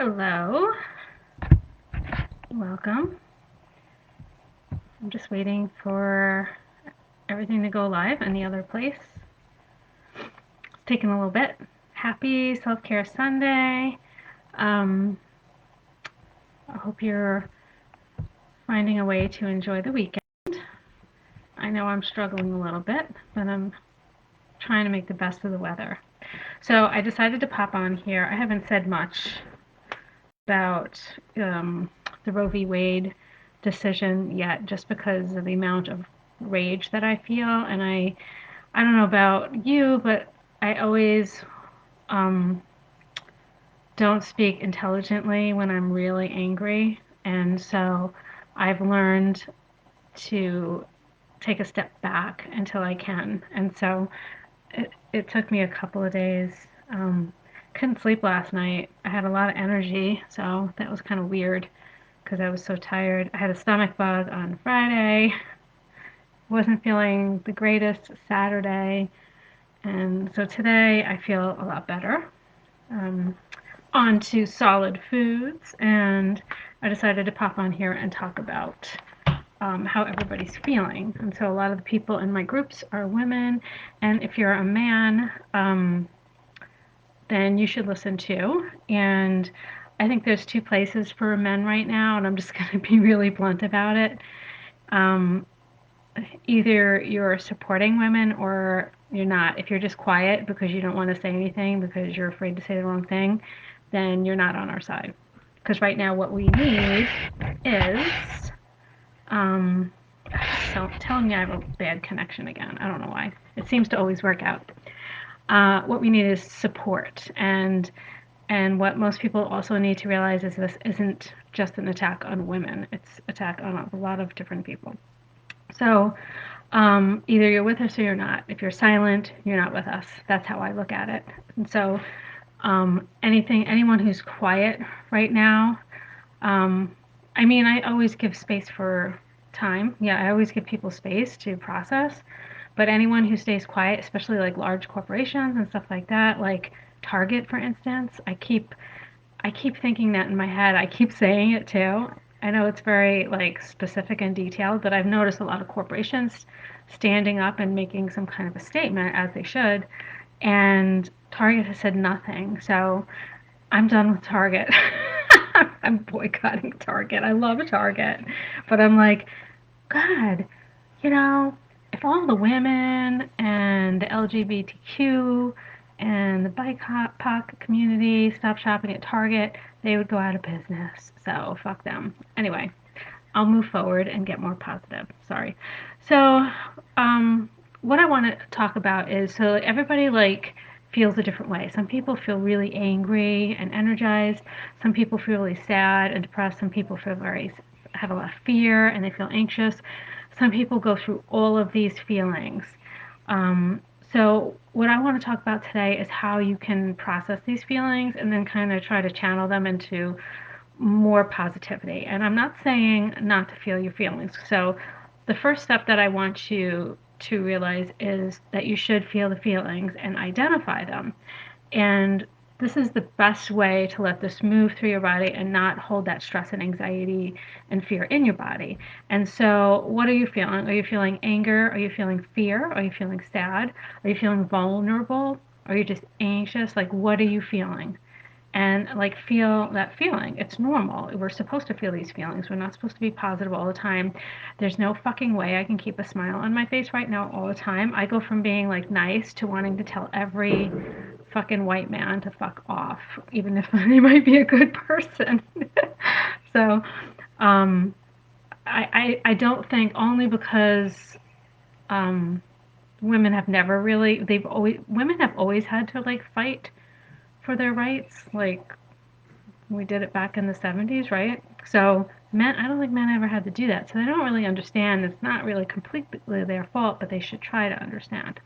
Hello, welcome. I'm just waiting for everything to go live in the other place. It's taking a little bit. Happy Self Care Sunday. Um, I hope you're finding a way to enjoy the weekend. I know I'm struggling a little bit, but I'm trying to make the best of the weather. So I decided to pop on here. I haven't said much about the Roe v. Wade decision yet, just because of the amount of rage that I feel, and I don't know about you, but I always um, don't speak intelligently when I'm really angry. And so I've learned to take a step back until I can. And so it took me a couple of days. Couldn't sleep last night. I had a lot of energy, so that was kind of weird because I was so tired. I had a stomach bug on Friday. Wasn't feeling the greatest Saturday. And so today I feel a lot better. Um, on to solid foods, and I decided to pop on here and talk about how everybody's feeling. And so a lot of the people in my groups are women, and if you're a man, then you should listen too. And I think there's two places for men right now, and I'm just going to be really blunt about it. Um, Either you're supporting women or you're not. If you're just quiet because you don't want to say anything because you're afraid to say the wrong thing, then you're not on our side. Because right now, what we need is, um, so telling me I have a bad connection again. I don't know why. It seems to always work out. What we need is support, and what most people also need to realize is this isn't just an attack on women. It's attack on a lot of different people. So either you're with us or you're not. If you're silent, you're not with us. That's how I look at it. And so anyone who's quiet right now, um, I mean, I always give space for time. Yeah, I always give people space to process. But anyone who stays quiet, especially like large corporations and stuff like that, like Target, for instance, I keep thinking that in my head. I keep saying it too. I know it's very like specific and detailed, but I've noticed a lot of corporations standing up and making some kind of a statement as they should, and Target has said nothing. So I'm done with Target. I'm boycotting Target. I love Target, but I'm like, God, you know, if all the women and the LGBTQ and the BIPOC community stopped shopping at Target, they would go out of business. So fuck them. Anyway, I'll move forward and get more positive. Sorry. So, what I want to talk about is so everybody like feels a different way. Some people feel really angry and energized. Some people feel really sad and depressed. Some people feel very have a lot of fear and they feel anxious. Some people go through all of these feelings. Um, so, what I want to talk about today is how you can process these feelings and then kind of try to channel them into more positivity. And I'm not saying not to feel your feelings. So, the first step that I want you to realize is that you should feel the feelings and identify them. And this is the best way to let this move through your body and not hold that stress and anxiety and fear in your body. And so, what are you feeling? Are you feeling anger? Are you feeling fear? Are you feeling sad? Are you feeling vulnerable? Are you just anxious? Like, what are you feeling? And like feel that feeling. It's normal. We're supposed to feel these feelings. We're not supposed to be positive all the time. There's no fucking way I can keep a smile on my face right now all the time. I go from being like nice to wanting to tell every fucking white man to fuck off, even if they might be a good person. So, um, I don't think only because um, women have never really, women have always had to like fight for their rights. Like, we did it back in the 70s, right? So men, I don't think men ever had to do that. So they don't really understand. It's not really completely their fault, but they should try to understand.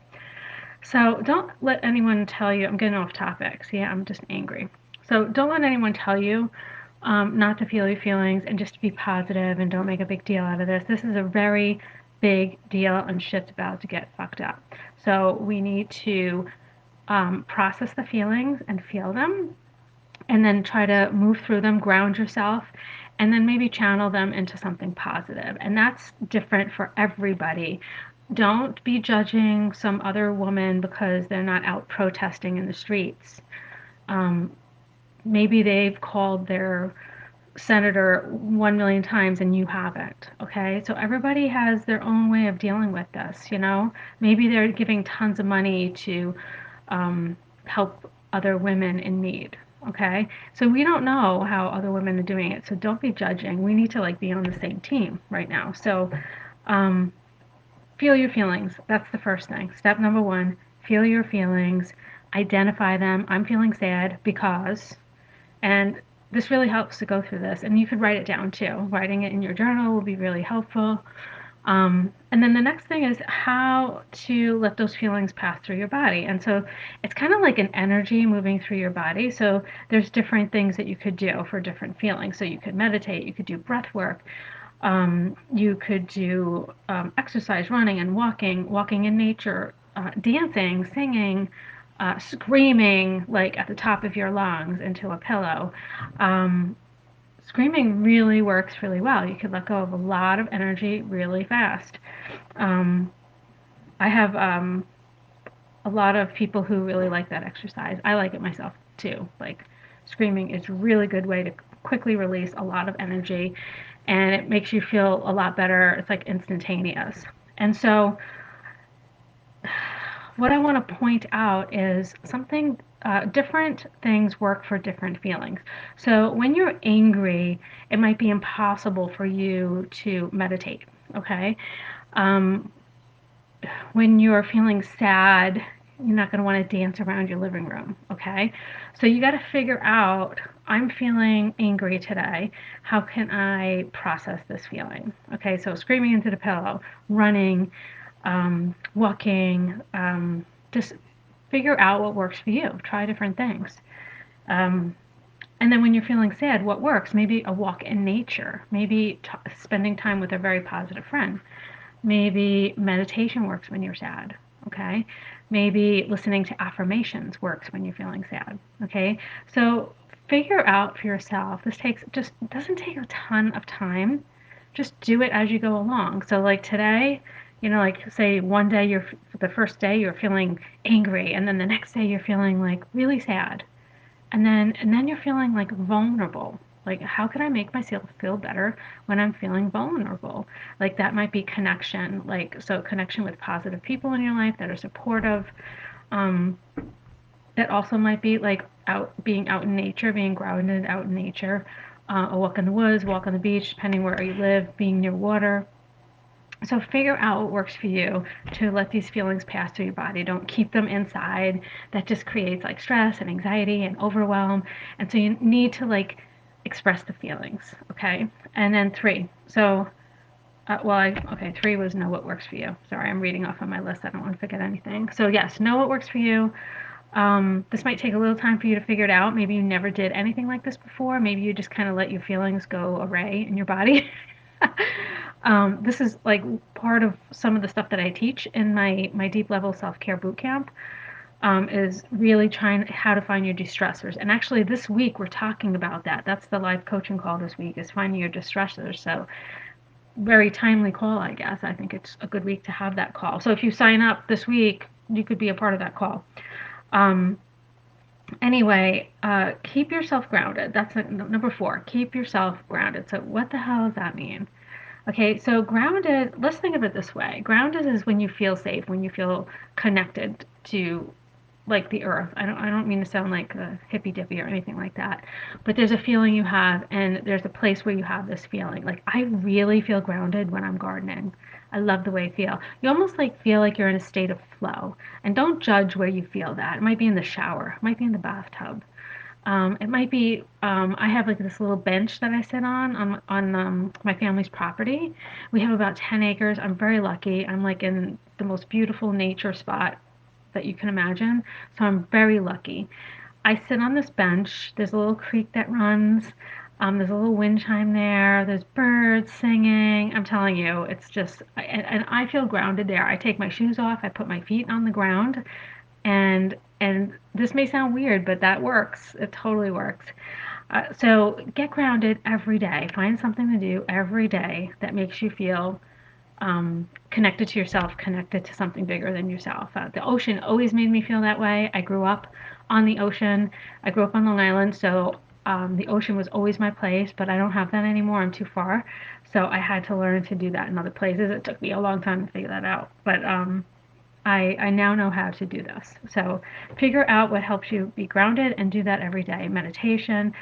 So don't let anyone tell you, I'm getting off topic. See, I'm just angry. So don't let anyone tell you not to feel your feelings and just to be positive and don't make a big deal out of this. This is a very big deal and shit's about to get fucked up. So we need to process the feelings and feel them and then try to move through them, ground yourself, and then maybe channel them into something positive. And that's different for everybody. Don't be judging some other woman because they're not out protesting in the streets. Um, Maybe they've called their senator 1 million times and you haven't. Okay, so everybody has their own way of dealing with this. Maybe they're giving tons of money to um, help other women in need. Okay, so we don't know how other women are doing it, so don't be judging. We need to like be on the same team right now. So um, feel your feelings. That's the first thing. Step number one: feel your feelings, identify them. I'm feeling sad because, and this really helps to go through this. And you could write it down too. Writing it in your journal will be really helpful. And then the next thing is how to let those feelings pass through your body. And so it's kind of like an energy moving through your body. So there's different things that you could do for different feelings. So you could meditate, you could do breath work, you could do exercise, running and walking in nature, dancing, singing, screaming like at the top of your lungs into a pillow. Um, Screaming really works really well. You can let go of a lot of energy really fast. Um, I have a lot of people who really like that exercise. I like it myself too. Like screaming is a really good way to quickly release a lot of energy, and it makes you feel a lot better. It's like instantaneous. And so what I want to point out is something different things work for different feelings. So when you're angry, it might be impossible for you to meditate. Okay. Um, when you're feeling sad, you're not going to want to dance around your living room. Okay. So you got to figure out, I'm feeling angry today. How can I process this feeling? Okay. So screaming into the pillow, running, walking, just figure out what works for you. Try different things. Um, and then when you're feeling sad, what works? Maybe a walk in nature, maybe spending time with a very positive friend. Maybe meditation works when you're sad. Okay. Maybe listening to affirmations works when you're feeling sad. Okay. So figure out for yourself. This takes just doesn't take a ton of time. Just do it as you go along. So like today, like say one day the first day you're feeling angry, and then the next day you're feeling like really sad, and then you're feeling like vulnerable. Like, how can I make myself feel better when I'm feeling vulnerable? Like, that might be connection. Like, so connection with positive people in your life that are supportive. Um, that also might be like being out in nature, being grounded out in nature. A walk in the woods, walk on the beach, depending where you live, being near water. So figure out what works for you to let these feelings pass through your body. Don't keep them inside. That just creates like stress and anxiety and overwhelm. And so you need to like express the feelings, okay? And then three. So, okay, three was know what works for you. Sorry, I'm reading off on my list. I don't want to forget anything. So yes, know what works for you. This might take a little time for you to figure it out. Maybe you never did anything like this before. Maybe you just kind of let your feelings go array in your body. This is like part of some of the stuff that I teach in my deep level self care boot camp. Is really trying how to find your distressors. And actually, this week we're talking about that. That's the live coaching call this week, is finding your distressors. So very timely call, I guess. I think it's a good week to have that call. So if you sign up this week, you could be a part of that call. Um, anyway, keep yourself grounded. That's like number four. Keep yourself grounded. So what the hell does that mean? Okay, so grounded, let's think of it this way. Grounded is when you feel safe, when you feel connected to like the earth. I don't mean to sound like a hippy dippy or anything like that, but there's a feeling you have, and there's a place where you have this feeling. Like I really feel grounded when I'm gardening. I love the way I feel. You almost like feel like you're in a state of flow. And don't judge where you feel that. It might be in the shower, it might be in the bathtub. It might be, I have like this little bench that I sit on my family's property. We have about 10 acres. I'm very lucky. I'm like in the most beautiful nature spot that you can imagine. So I'm very lucky. I sit on this bench. There's a little creek that runs. There's a little wind chime there. There's birds singing. I'm telling you, it's just, and I feel grounded there. I take my shoes off. I put my feet on the ground, and And this may sound weird, but that works. It totally works. So get grounded every day. Find something to do every day that makes you feel connected to yourself, connected to something bigger than yourself. The ocean always made me feel that way. I grew up on the ocean. I grew up on Long Island, so the ocean was always my place, but I don't have that anymore. I'm too far. So I had to learn to do that in other places. It took me a long time to figure that out, but I now know how to do this. So figure out what helps you be grounded and do that every day. Meditation,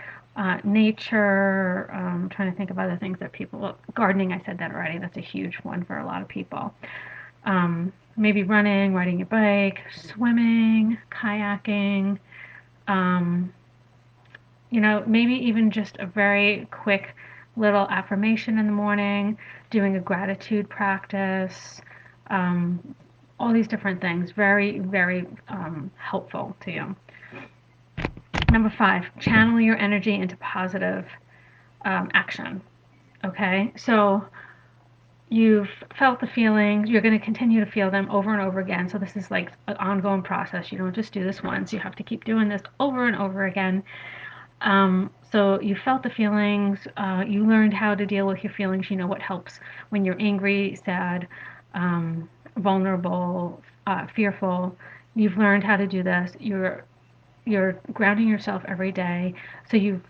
nature, trying to think of other things that people, gardening, I said that already. That's a huge one for a lot of people. Maybe running, riding your bike, swimming, kayaking, um, maybe even just a very quick little affirmation in the morning, doing a gratitude practice, um, all these different things. Very, very helpful to you. Number 5, channel your energy into positive action. Okay, so you've felt the feelings, you're going to continue to feel them over and over again. So this is like an ongoing process. You don't just do this once, you have to keep doing this over and over again. So you felt the feelings, you learned how to deal with your feelings. You know what helps when you're angry, sad, vulnerable, fearful. You've learned how to do this. You're grounding yourself every day. So you've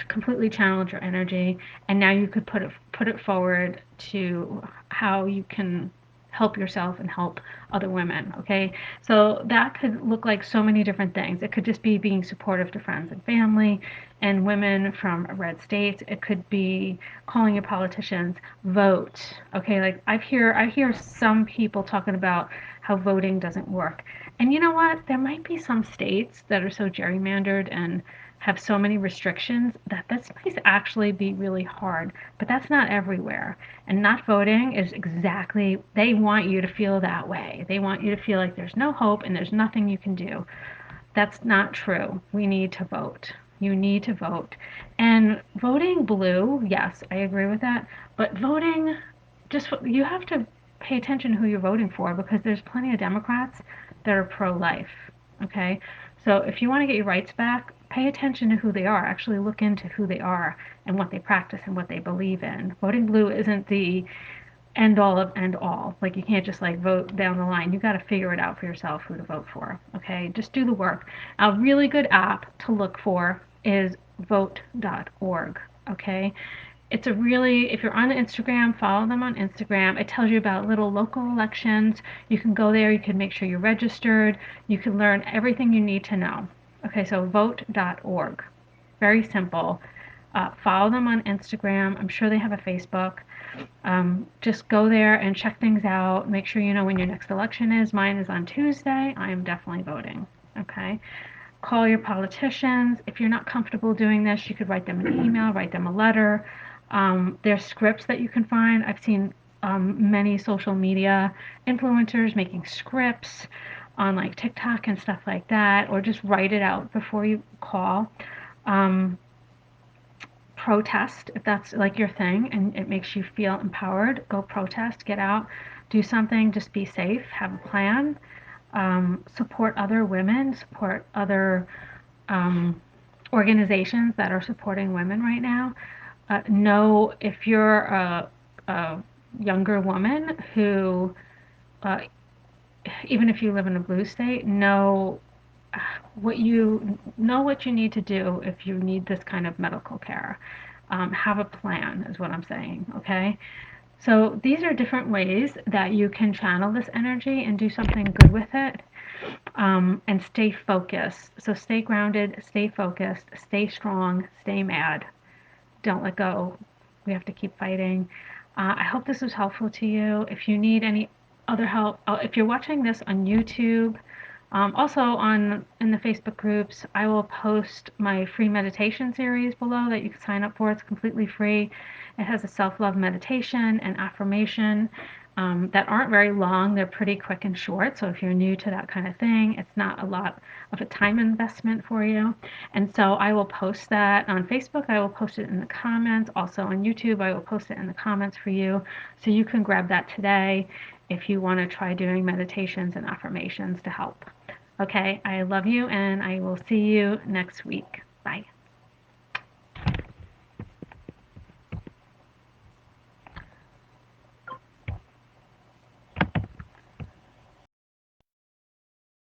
completely channeled your energy, and now you could put it forward to how you can help yourself and help other women. Okay, so that could look like so many different things. It could just be being supportive to friends and family and women from red states. It could be calling your politicians, vote. Okay, like I hear some people talking about how voting doesn't work. And you know what? There might be some states that are so gerrymandered and have so many restrictions that this might actually be really hard, but that's not everywhere. And not voting is exactly, they want you to feel that way. They want you to feel like there's no hope and there's nothing you can do. That's not true. We need to vote. You need to vote. And voting blue, yes, I agree with that. But voting, you have to pay attention to who you're voting for, because there's plenty of Democrats that are pro life. Okay? So if you want to get your rights back, pay attention to who they are. Actually look into who they are and what they practice and what they believe in. Voting blue isn't the end all of end all. Like you can't just like vote down the line. You got to figure it out for yourself who to vote for. Okay, just do the work. A really good app to look for is vote.org. Okay, it's a really, if you're on Instagram, follow them on Instagram. It tells you about little local elections. You can go there, you can make sure you're registered, you can learn everything you need to know. Okay, so vote.org. Very simple. Follow them on Instagram. I'm sure they have a Facebook. Just go there and check things out. Make sure you know when your next election is. Mine is on Tuesday. I am definitely voting. Okay. Call your politicians. If you're not comfortable doing this, you could write them an email, write them a letter. There's scripts that you can find. I've seen many social media influencers making scripts on like TikTok and stuff like that, or just write it out before you call. Um, Protest if that's like your thing and it makes you feel empowered. Go protest, get out, do something, just be safe, have a plan. Support other women, support other um, organizations that are supporting women right now. Know if you're a younger woman who, uh, even if you live in a blue state, know what you need to do if you need this kind of medical care. Have a plan, is what I'm saying. Okay. So these are different ways that you can channel this energy and do something good with it, and stay focused. So stay grounded, stay focused, stay strong, stay mad. Don't let go. We have to keep fighting. I hope this was helpful to you. If you need any other help, if you're watching this on YouTube, also on in the Facebook groups, I will post my free meditation series below that you can sign up for. It's completely free. It has a self-love meditation and affirmation that aren't very long. They're pretty quick and short. So if you're new to that kind of thing, it's not a lot of a time investment for you. And so I will post that on Facebook. I will post it in the comments. Also on YouTube, I will post it in the comments for you. So you can grab that today if you want to try doing meditations and affirmations to help. Okay, I love you and I will see you next week. Bye.